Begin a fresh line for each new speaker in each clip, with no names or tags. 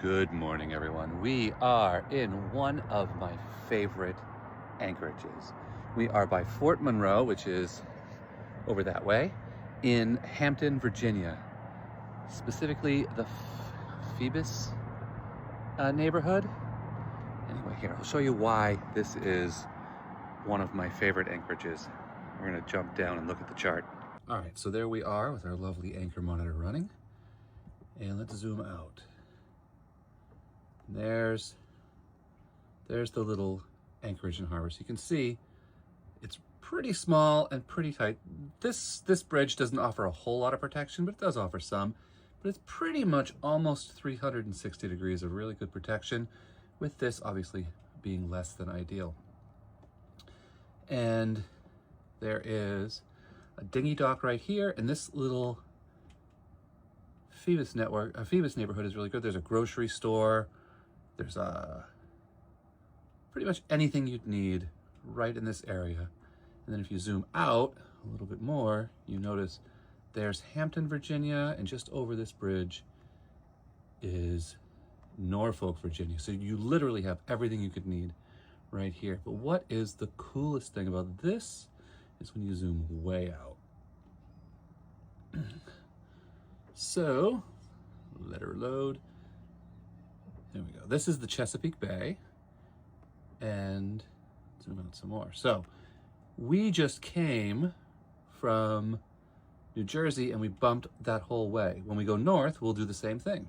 Good morning, everyone. We are in one of my favorite anchorages. We are by Fort Monro, which is over that way, in Hampton, Virginia. Specifically, the Phoebus neighborhood. Anyway, here, I'll show you why this is one of my favorite anchorages. We're gonna jump down and look at the chart. All right, so there we are with our lovely anchor monitor running. And let's zoom out. There's the little anchorage and harbor. So you can see it's pretty small and pretty tight. This bridge doesn't offer a whole lot of protection, but it does offer some. But it's pretty much almost 360 degrees of really good protection, with this obviously being less than ideal. And there is a dinghy dock right here, and this little Phoebus neighborhood is really good. There's a grocery store. There's pretty much anything you'd need right in this area. And then if you zoom out a little bit more, you notice there's Hampton, Virginia, and just over this bridge is Norfolk, Virginia. So you literally have everything you could need right here. But what is the coolest thing about this is when you zoom way out. So, let her load. There we go. This is the Chesapeake Bay, and zoom out some more. So we just came from New Jersey and we bumped that whole way. When we go north, we'll do the same thing.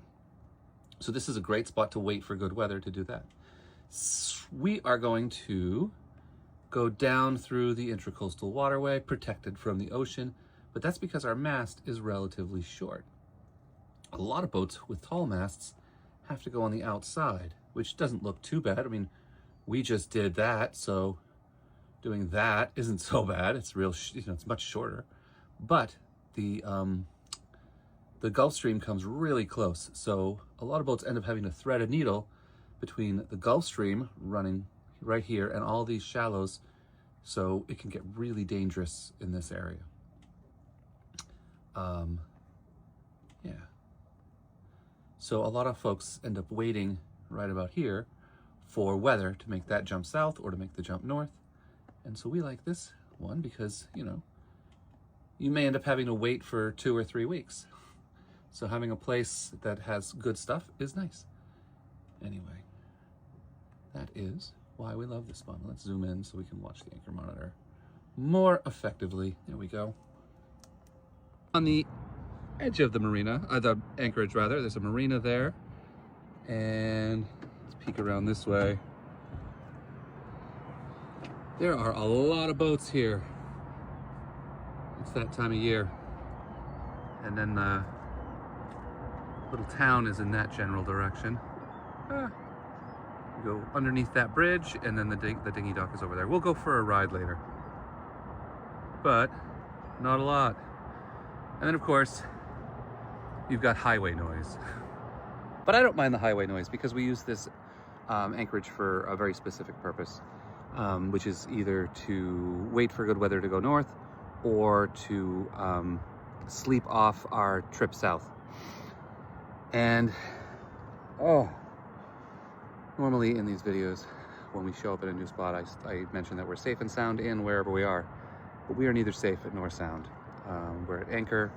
So this is a great spot to wait for good weather to do that. We are going to go down through the Intracoastal Waterway, protected from the ocean, but that's because our mast is relatively short. A lot of boats with tall masts have to go on the outside, which doesn't look too bad. I mean, we just did that, so doing that isn't so bad. It's it's much shorter. But the Gulf Stream comes really close, so a lot of boats end up having to thread a needle between the Gulf Stream running right here and all these shallows, so it can get really dangerous in this area. Yeah. So a lot of folks end up waiting right about here for weather to make that jump south or to make the jump north. And so we like this one because, you may end up having to wait for 2 or 3 weeks. So having a place that has good stuff is nice. Anyway, that is why we love this spot. Let's zoom in so we can watch the anchor monitor more effectively. There we go. On the edge of the marina, the anchorage rather, there's a marina there. And let's peek around this way. There are a lot of boats here. It's that time of year. And then the little town is in that general direction. You go underneath that bridge, and then the dinghy dock is over there. We'll go for a ride later. But not a lot. And then of course, you've got highway noise. But I don't mind the highway noise because we use this anchorage for a very specific purpose, which is either to wait for good weather to go north or to sleep off our trip south. And, normally in these videos, when we show up at a new spot, I mention that we're safe and sound in wherever we are, but we are neither safe nor sound. We're at anchor,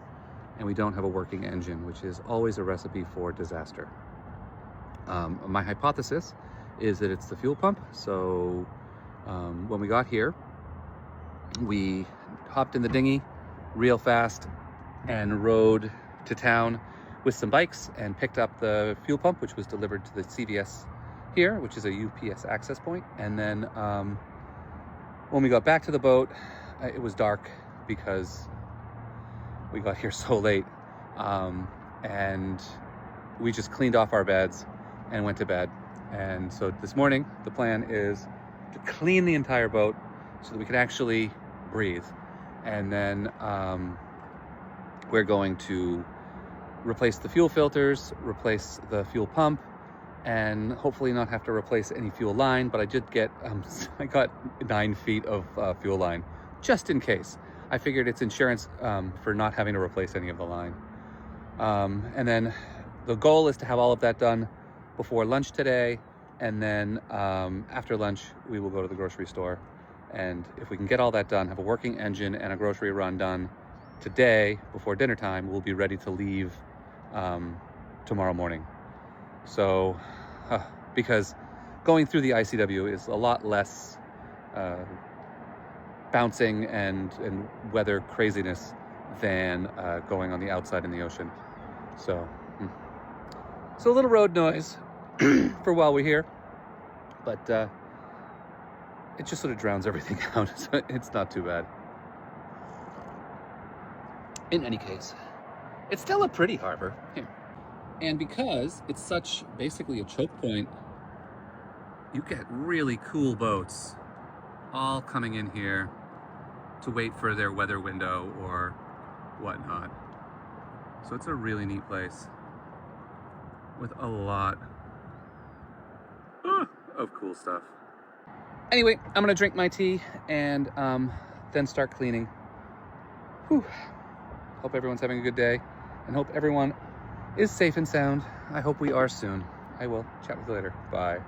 and we don't have a working engine, which is always a recipe for disaster. My hypothesis is that it's the fuel pump. So when we got here, we hopped in the dinghy real fast and rode to town with some bikes and picked up the fuel pump, which was delivered to the CVS here, which is a UPS access point. And then when we got back to the boat, it was dark because we got here so late, and we just cleaned off our beds and went to bed. And so this morning, the plan is to clean the entire boat so that we can actually breathe. And then we're going to replace the fuel filters, replace the fuel pump, and hopefully not have to replace any fuel line. But I did get, I got 9 feet of fuel line just in case. I figured it's insurance for not having to replace any of the line. And then the goal is to have all of that done before lunch today, and then after lunch we will go to the grocery store, and if we can get all that done, have a working engine and a grocery run done today before dinner time, we'll be ready to leave tomorrow morning. So because going through the ICW is a lot less bouncing and weather craziness than going on the outside in the ocean. So a little road noise for while we're here, but it just sort of drowns everything out, so it's not too bad. In any case, it's still a pretty harbor here. And because it's such basically a choke point, you get really cool boats all coming in here to wait for their weather window or whatnot. So it's a really neat place with a lot of cool stuff. Anyway, I'm gonna drink my tea and then start cleaning. Whew. Hope everyone's having a good day and hope everyone is safe and sound. I hope we are soon. I will chat with you later. Bye.